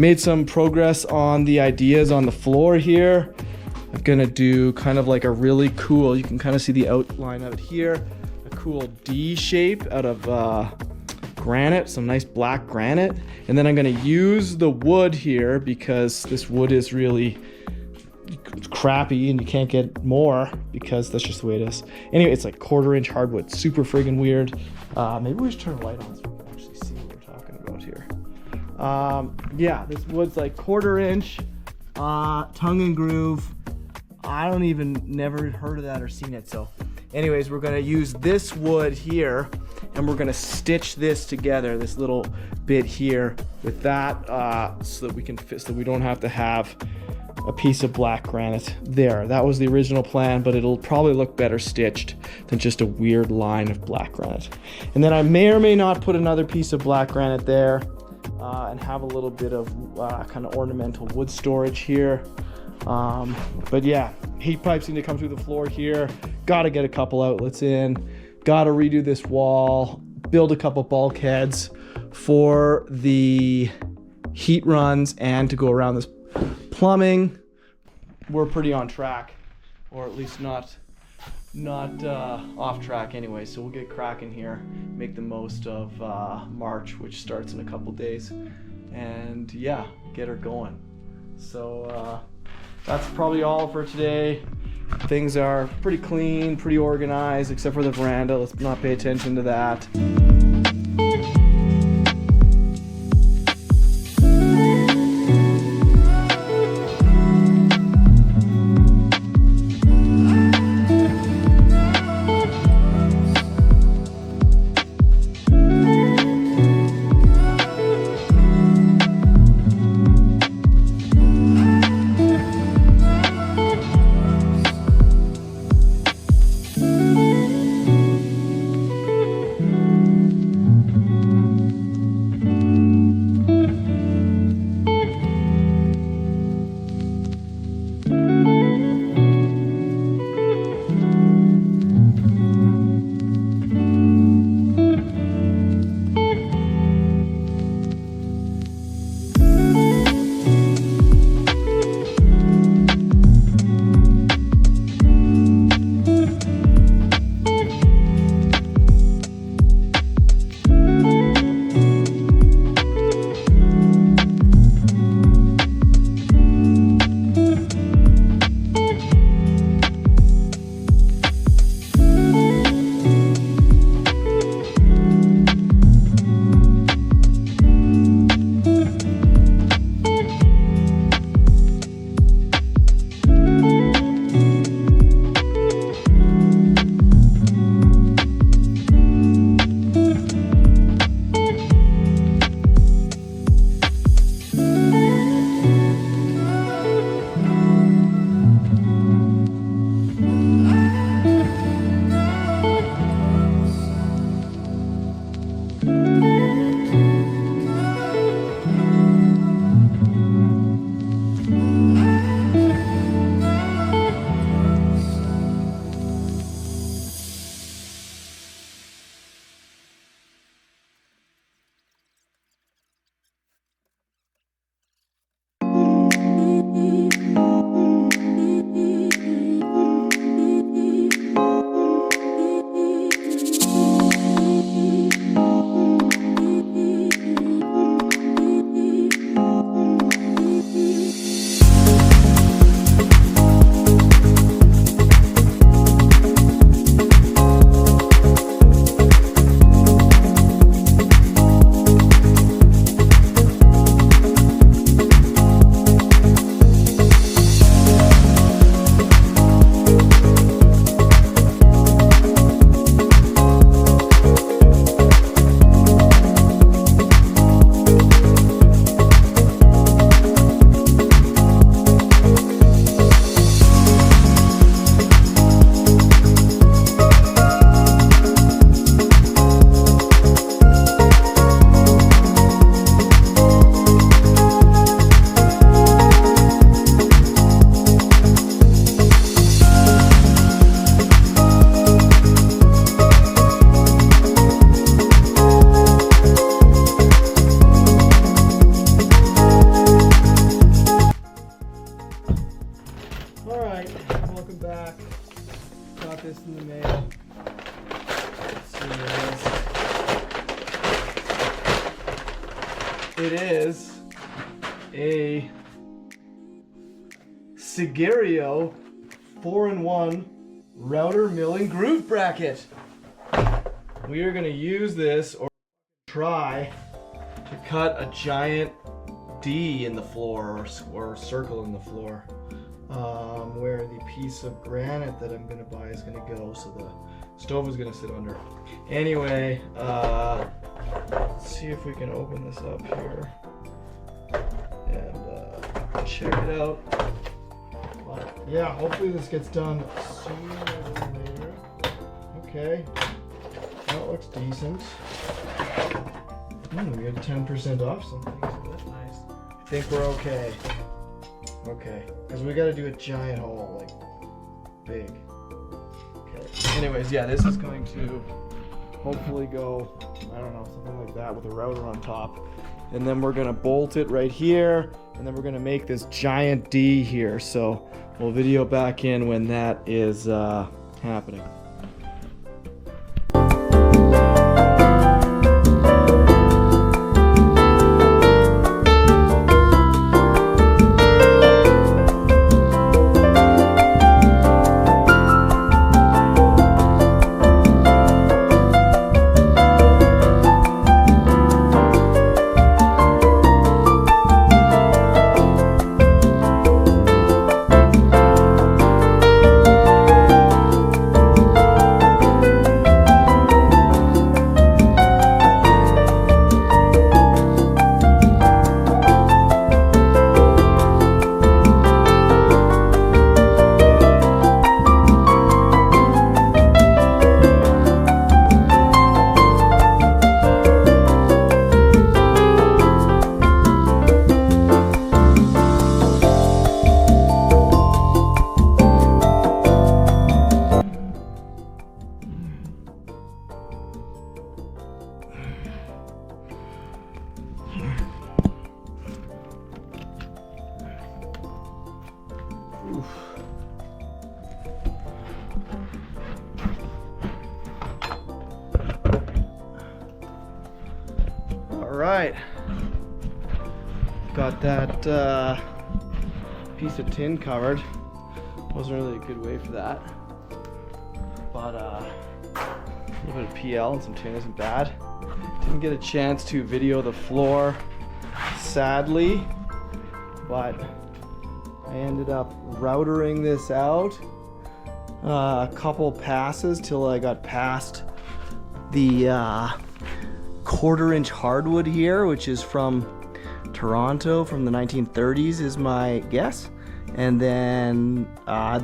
made some progress on the ideas on the floor here. I'm gonna do kind of like a really cool, you can kind of see the outline of it here, a cool D shape out of granite, some nice black granite. And then I'm gonna use the wood here because this wood is really crappy and you can't get more because that's just the way it is. Anyway, it's like 1/4 inch hardwood, super friggin' weird. Maybe we should turn a light on so we can actually see what we're talking about here. Yeah, this wood's like 1/4 inch, tongue and groove. I don't even, never heard of that or seen it. So anyways, we're gonna use this wood here and we're gonna stitch this together, this little bit here with that, so that we can fit, so that we don't have to have a piece of black granite there. That was the original plan, but it'll probably look better stitched than just a weird line of black granite. And then I may or may not put another piece of black granite there, and have a little bit of kind of ornamental wood storage here. But yeah, heat pipes need to come through the floor here. Got to get a couple outlets in. Got to redo this wall. Build a couple bulkheads for the heat runs and to go around this plumbing. We're pretty on track, or at least not off track anyway. So we'll get cracking here, make the most of March, which starts in a couple days, and yeah, get her going. So that's probably all for today. Things are pretty clean, pretty organized, except for the veranda. Let's not pay attention to that. back. Got this in the mail. Let's see what it is. It is a Sigerio 4-in-1 router milling groove bracket. We are going to use this or try to cut a giant D in the floor or circle in the floor, where the piece of granite that I'm going to buy is going to go, so the stove is going to sit under. Anyway, let's see if we can open this up here and check it out. But yeah, hopefully this gets done sooner than later. Okay, that looks decent. We got 10% off something, so that's nice. I think we're okay. Okay, because we got to do a giant hole, like big. Okay. Anyways, yeah, this is going to hopefully go, I don't know, something like that with a router on top. And then we're gonna bolt it right here, and then we're gonna make this giant D here. So we'll video back in when that is happening. Alright, got that piece of tin covered. Wasn't really a good way for that, but a little bit of PL and some tin isn't bad. Didn't get a chance to video the floor, sadly, but I ended up routering this out a couple passes till I got past the 1/4-inch hardwood here, which is from Toronto from the 1930s is my guess. And then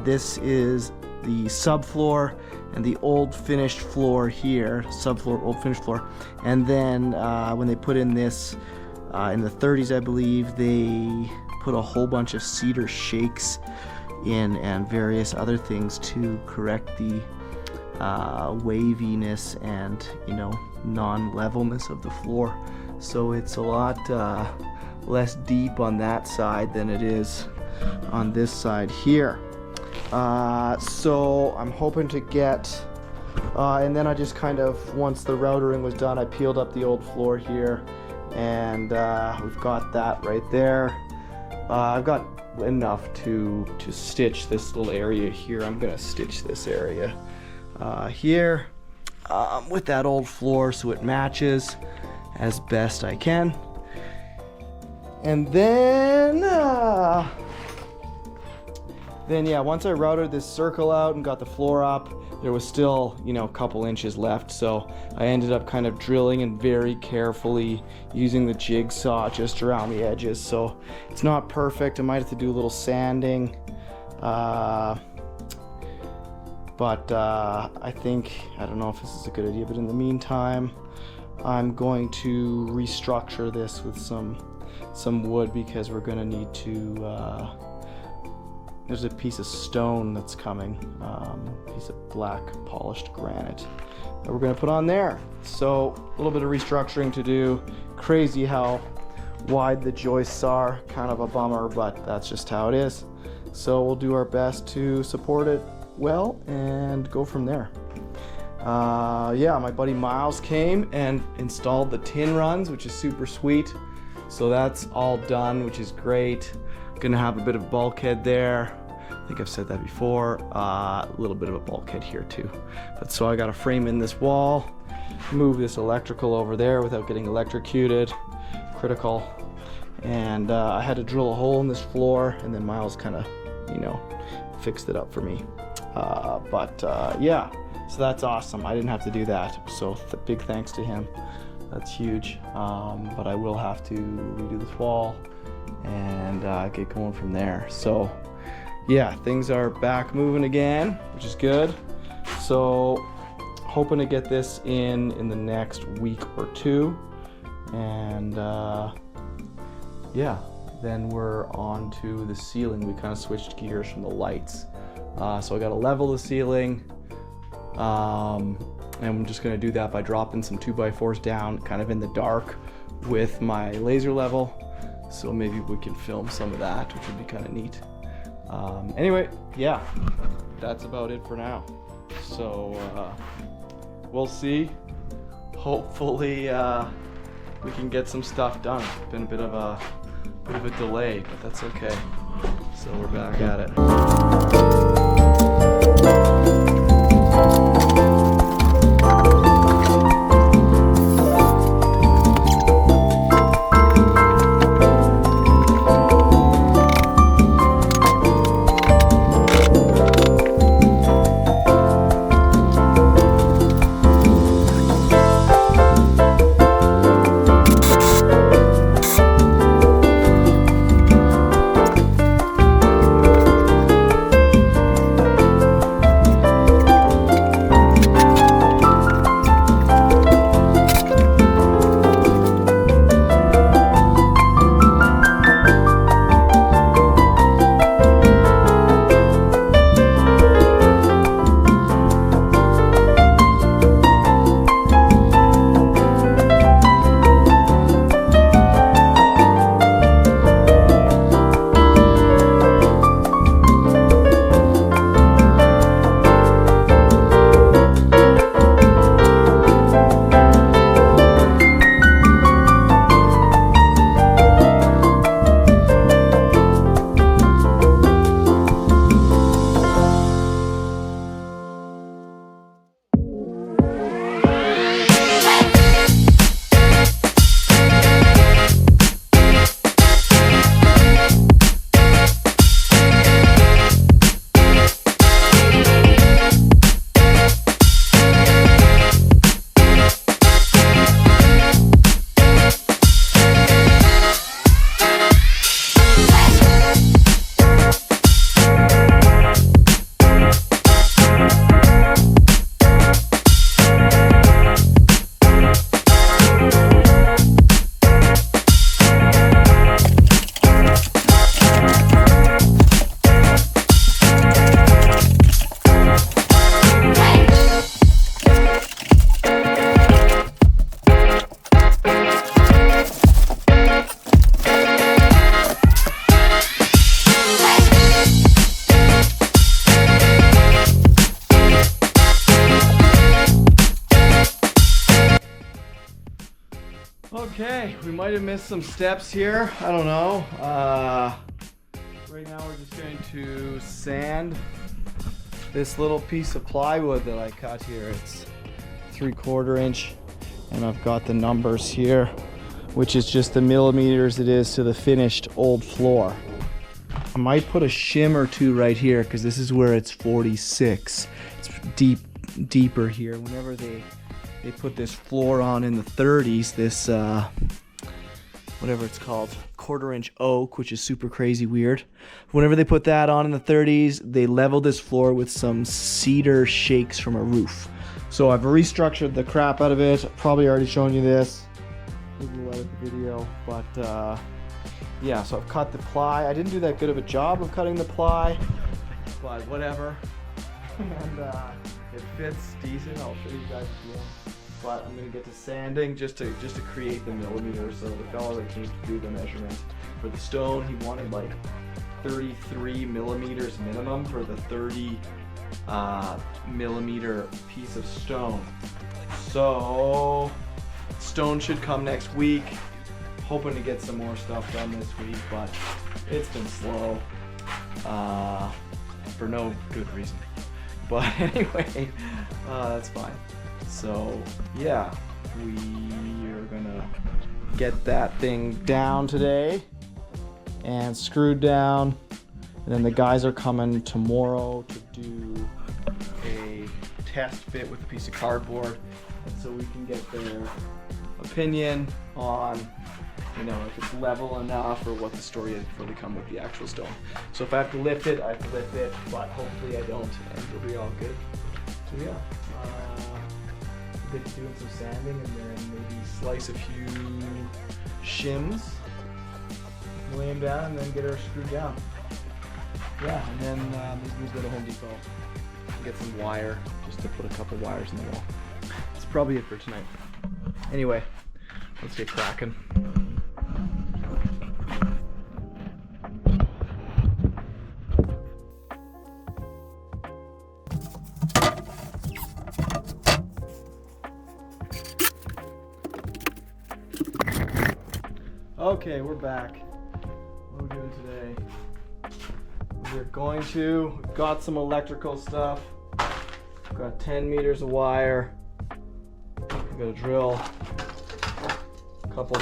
this is the subfloor and the old finished floor here, subfloor, old finished floor. And then when they put in this in the 30s, I believe, they put a whole bunch of cedar shakes in and various other things to correct the waviness and, you know, non-levelness of the floor. So it's a lot less deep on that side than it is on this side here. So I'm hoping to get and then I just kind of, once the routering was done, I peeled up the old floor here, and we've got that right there. I've got enough to stitch this little area here. I'm gonna stitch this area here with that old floor so it matches as best I can. And then yeah, once I routed this circle out and got the floor up, there was still, you know, a couple inches left, so I ended up kind of drilling and very carefully using the jigsaw just around the edges. So it's not perfect. I might have to do a little sanding, but I think, I don't know if this is a good idea, but in the meantime, I'm going to restructure this with some wood, because we're going to need to there's a piece of stone that's coming, piece of black polished granite that we're going to put on there. So a little bit of restructuring to do. Crazy how wide the joists are, kind of a bummer, but that's just how it is. So we'll do our best to support it well and go from there. Yeah, my buddy Miles came and installed the tin runs, which is super sweet. So that's all done, which is great. Gonna have a bit of bulkhead there. I think I've said that before. A little bit of a bulkhead here too. But so I gotta frame in this wall, move this electrical over there without getting electrocuted. Critical. And I had to drill a hole in this floor, and then Miles kind of, you know, fixed it up for me. Yeah, so that's awesome. I didn't have to do that, so big thanks to him. That's huge. But I will have to redo this wall and get going from there. So yeah, things are back moving again, which is good. So hoping to get this in the next week or two, and yeah, then we're on to the ceiling. We kind of switched gears from the lights. So I got to level the ceiling, and I'm just going to do that by dropping some 2x4s down kind of in the dark with my laser level. So maybe we can film some of that, which would be kind of neat. Anyway, yeah, that's about it for now. So we'll see. Hopefully we can get some stuff done. It's been a bit of a delay, but that's okay. So we're back at it. Okay, we might have missed some steps here. I don't know. Right now we're just going to sand this little piece of plywood that I cut here. It's 3/4 inch, and I've got the numbers here, which is just the millimeters it is to the finished old floor. I might put a shim or two right here because this is where it's 46. It's deeper here. Whenever they put this floor on in the 30s, this whatever it's called, 1/4 inch oak, which is super crazy weird. Whenever they put that on in the 30s, they leveled this floor with some cedar shakes from a roof. So I've restructured the crap out of it. Probably already shown you this. Maybe we'll edit the video, but yeah, so I've cut the ply. I didn't do that good of a job of cutting the ply, but whatever. And it fits decent. I'll show you guys again. But I'm gonna get to sanding just to create the millimeters. So the fellow that came to do the measurement for the stone, he wanted like 33 millimeters minimum for the 30 millimeter piece of stone. So stone should come next week. Hoping to get some more stuff done this week, but it's been slow for no good reason. But anyway, that's fine. So yeah, we are gonna get that thing down today and screwed down, and then the guys are coming tomorrow to do a test fit with a piece of cardboard, and so we can get their opinion on, you know, if it's level enough or what the story is before they come with the actual stone. So if I have to lift it, I have to lift it, but hopefully I don't, and it'll be all good. So yeah, a bit doing some sanding, and then maybe slice a few shims, lay them down, and then get her screwed down. Yeah, and then maybe go to Home Depot and get some wire, just to put a couple wires in the wall. That's probably it for tonight. Anyway, let's get cracking. Okay, we're back. What are we doing today? We've got some electrical stuff. We've got 10 meters of wire. We've got a drill, a couple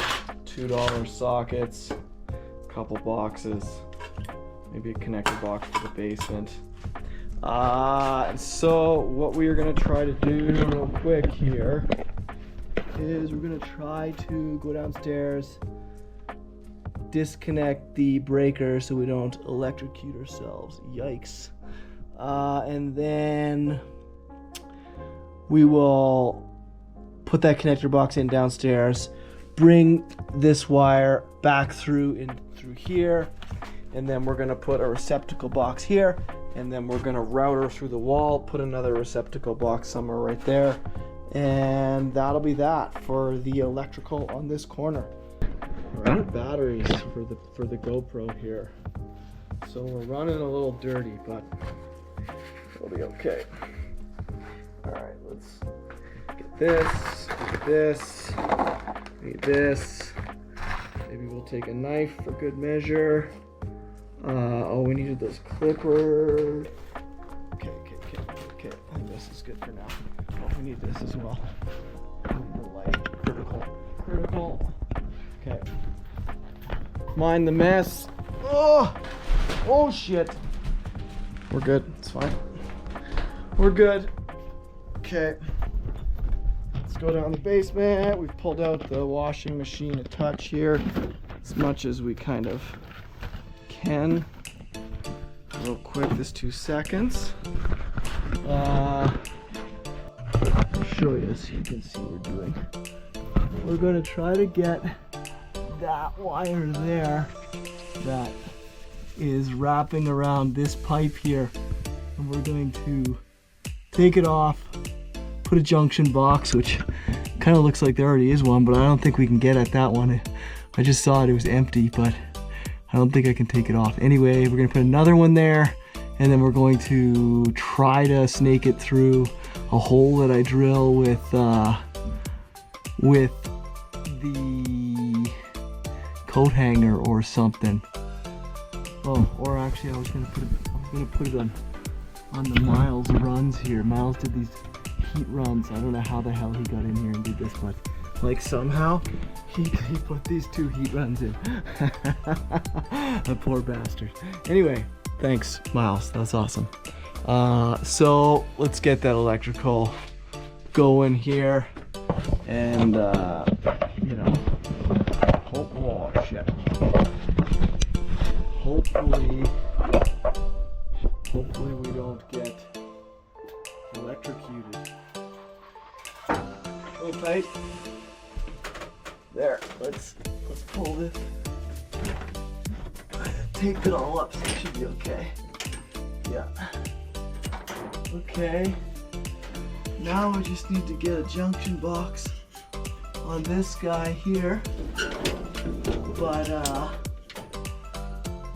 $2 sockets, a couple boxes, maybe a connector box for the basement. And so what we are gonna try to do real quick here is we're gonna try to go downstairs, disconnect the breaker so we don't electrocute ourselves. Yikes. And then we will put that connector box in downstairs, bring this wire back through here, and then we're gonna put a receptacle box here, and then we're gonna route her through the wall, put another receptacle box somewhere right there, and that'll be that for the electrical on this corner. We're out of batteries for the GoPro here, so we're running a little dirty, but it'll be okay. All right, let's get this. Maybe we'll take a knife for good measure. Oh, we needed those clippers. Okay. I think this is good for now. Oh, we need this as well. The light, critical. Okay. Mind the mess. Oh shit. We're good. It's fine. We're good. Okay. Let's go down the basement. We've pulled out the washing machine a touch here, as much as we kind of can. Real quick, this 2 seconds. I'll show you so you can see what we're doing. We're gonna try to get that wire there that is wrapping around this pipe here, and we're going to take it off, put a junction box, which kind of looks like there already is one, but I don't think we can get at that one. I just saw it was empty, but I don't think I can take it off. Anyway, we're gonna put another one there, and then we're going to try to snake it through a hole that I drill with the coat hanger or something. Oh, or actually I was gonna put it on the Miles runs here. Miles did these heat runs. I don't know how the hell he got in here and did this, but like somehow he put these 2 heat runs in. A poor bastard. Anyway, thanks Miles, that's awesome. So let's get that electrical going here, and you know, oh shit. Hopefully we don't get electrocuted. Hold tight. There, let's pull this. Tape it all up so it should be okay. Yeah. Okay. Now we just need to get a junction box on this guy here. But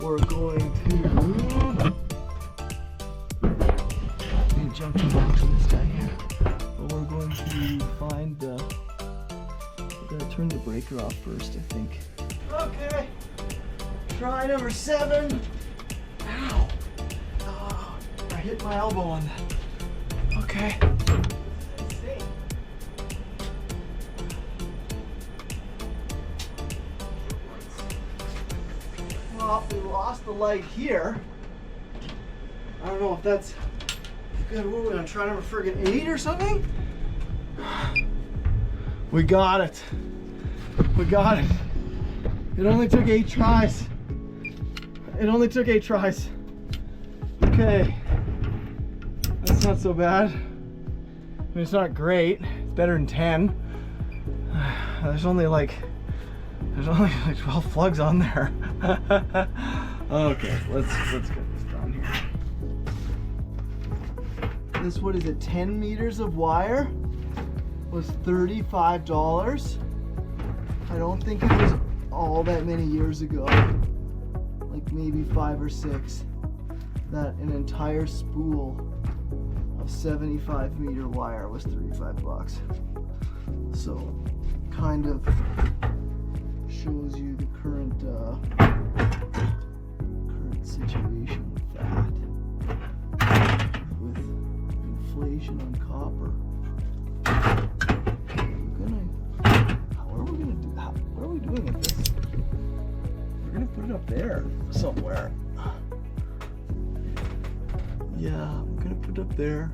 we're going to junction box in this guy here. But we're going to find we're gonna turn the breaker off first, I think. Okay. Try number 7. Ow. Oh, I hit my elbow on that. Okay. Let's see. Well, we lost the light here. I don't know if that's good. What are we gonna try number friggin' 8 or something? We got it. We got it. It only took 8 tries. It only took 8 tries. Okay. That's not so bad. I mean, it's not great. It's better than 10. There's only like 12 plugs on there. Okay, let's get this done here. This, what is it, 10 meters of wire was $35. I don't think it was all that many years ago, like maybe 5 or 6, that an entire spool of 75 meter wire was $35. So kind of shows you the current situation with that. Inflation on copper. What are we doing with this? We're gonna put it up there somewhere. Yeah, I'm gonna put it up there.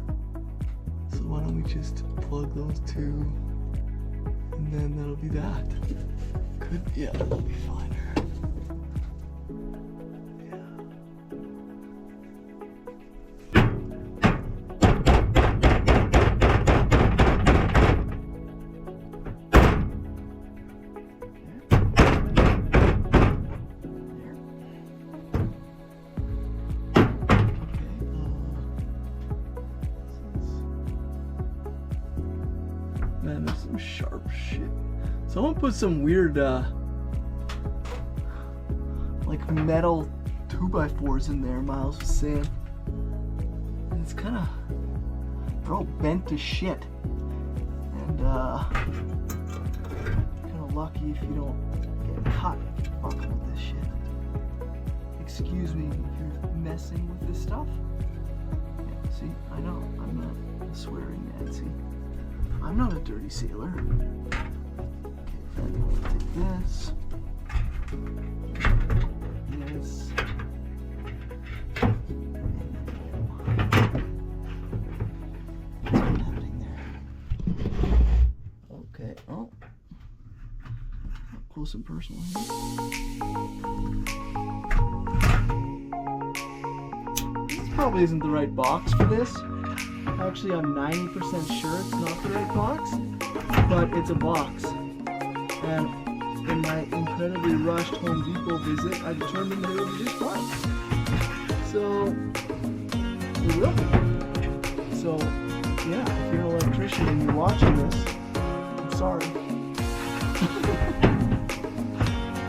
So why don't we just plug those 2, and then that'll be that. Yeah, that'll be fine. Man, there's some sharp shit. Someone put some weird, like metal 2x4s in there, Miles was saying. And it's kind of, they're all bent to shit. And, kind of lucky if you don't get cut fucking with this shit. Excuse me if you're messing with this stuff. Yeah, see, I know, I'm not a swearing Nancy. I'm not a dirty sailor. Okay, then we'll take this. This. What's happening there? Okay, oh. Up close and personal here. This probably isn't the right box for this. Actually, I'm 90% sure it's not the right box, but it's a box. And in my incredibly rushed Home Depot visit, I determined that it would be just fine. So, it will be. So, yeah, if you're an electrician and you're watching this, I'm sorry.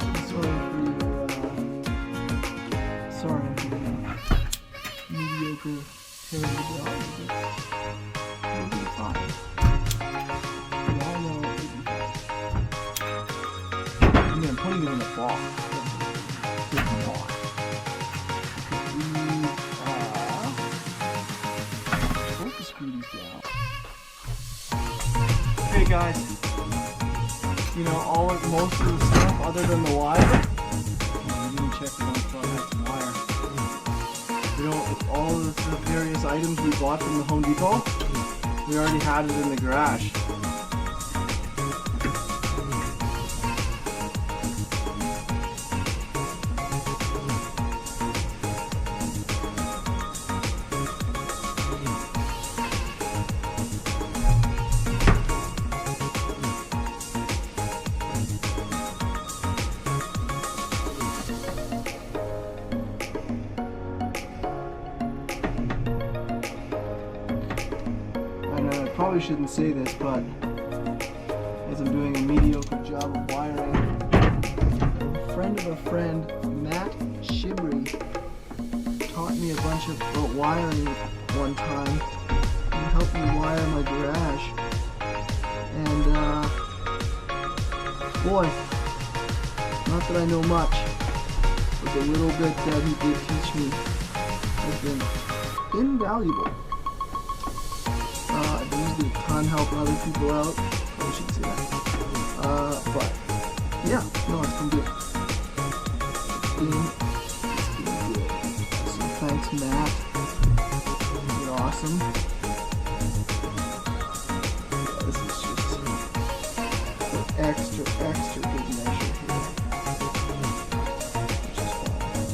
I'm sorry for your, mediocre, terrible job. It'll be fine. We all know it'll be fine. I mean, I'm putting it in a box. Big box. Supposed to screw these down. Okay, guys. You know, most of the stuff other than the wire. You didn't check the one spot, that's the wire. You know, all of the various items we bought from the Home Depot, we already had it in the garage. Probably shouldn't say this, but as I'm doing a mediocre job of wiring, a friend of a friend, Matt Shibri taught me a bunch about wiring one time. He helped me wire my garage. And boy, not that I know much, but the little bit that he did teach me has been invaluable. I've been using a ton helping other people out. I should say that. But yeah, no, it's been good. It's been good. So thanks, Matt. You're awesome. Yeah, this is just an extra good measure here. Which is fine.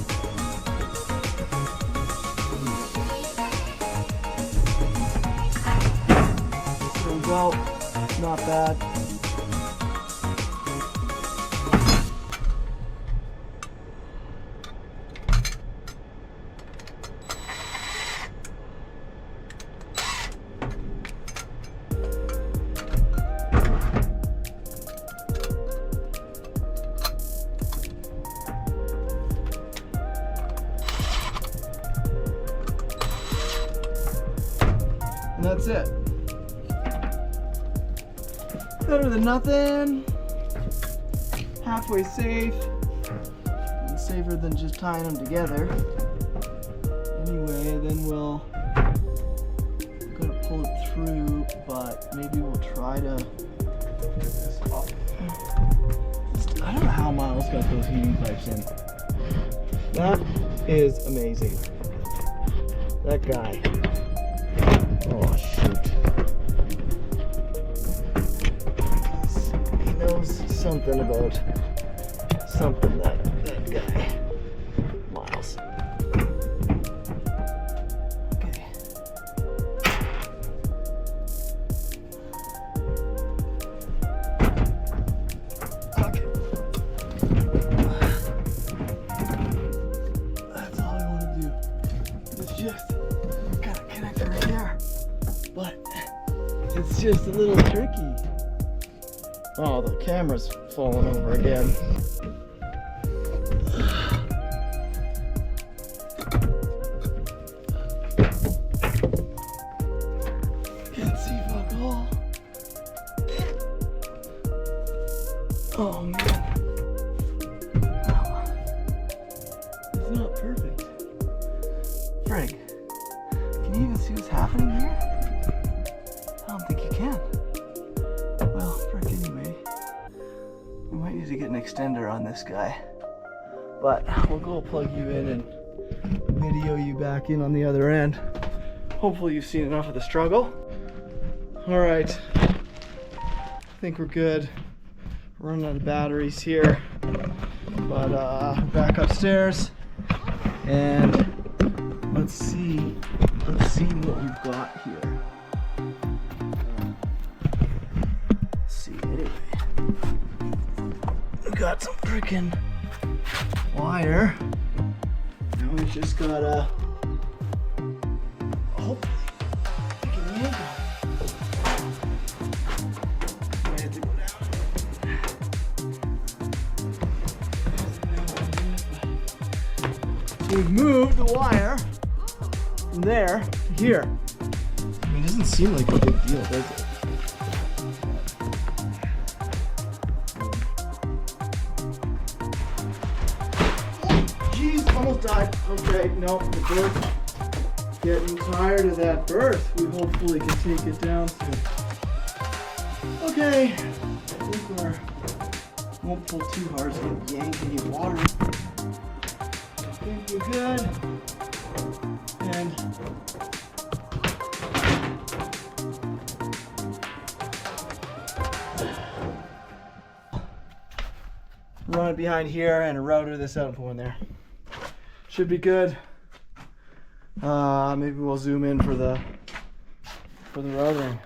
There we go. Not bad. And that's it. Better than nothing. Halfway safe. And safer than just tying them together. Anyway, then we're gonna pull it through, but maybe we'll try to get this up. I don't know how Miles got those heating pipes in. That is amazing. That guy. Oh shoot. He knows something about something, that guy. Miles. Okay. Okay. That's all I want to do. It's just got a connector right there. But it's just a little tricky. Oh, the camera's falling over again. Can't see fuck all. Oh man. Wow. It's not perfect. Frig, can you even see what's happening here? I don't think you can. Well, frick, anyway. We might need to get an extender on this guy. But we'll go plug you in and video you back in on the other end. Hopefully you've seen enough of the struggle. Alright. I think we're good. We're running out of batteries here. But back upstairs. And let's see what we've got here. We got some freaking wire. Now we just gotta hopefully get an angle. I had to go down. So we've moved the wire from there to here. I mean, it doesn't seem like a big deal, does it? Almost died. Okay, no, the birth. Getting tired of that birth. We hopefully can take it down soon. Okay, I think won't pull too hard so don't yank any water. I think we're good. And run it behind here and a router this out and put one there. Should be good. Maybe we'll zoom in for the routering.